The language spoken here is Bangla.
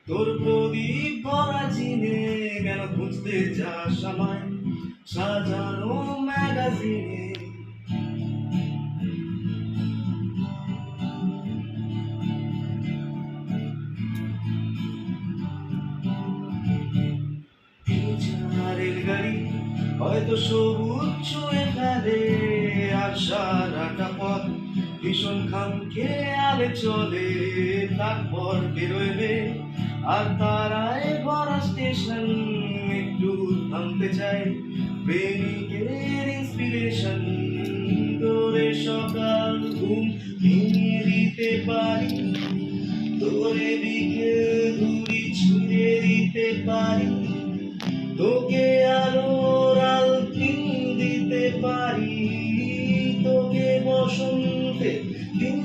তোর প্রদীপ ভরা চিনে কেন খুঁজতে যাস আমায় সাজানো ম্যাগাজিনে। রেলগাড়ি হয়তো সবুজ ছুঁয়ে ফেলে আর সারাটা পথ ভীষণ খামকে আলে চলে। তারপর বেরোবে আর তারায় ভরা স্টেশন, একটু থামতে চাই প্রেমিকের ইন্সপিরেশন। তোরে সকাল ঘুম ভেঙে দিতে পারি, তোরে বিকেল ঘুরি ছুঁড়ে দিতে পারি, তোকে আলোর আলপিন দিতে পারি, তোকে বসন্তে দিন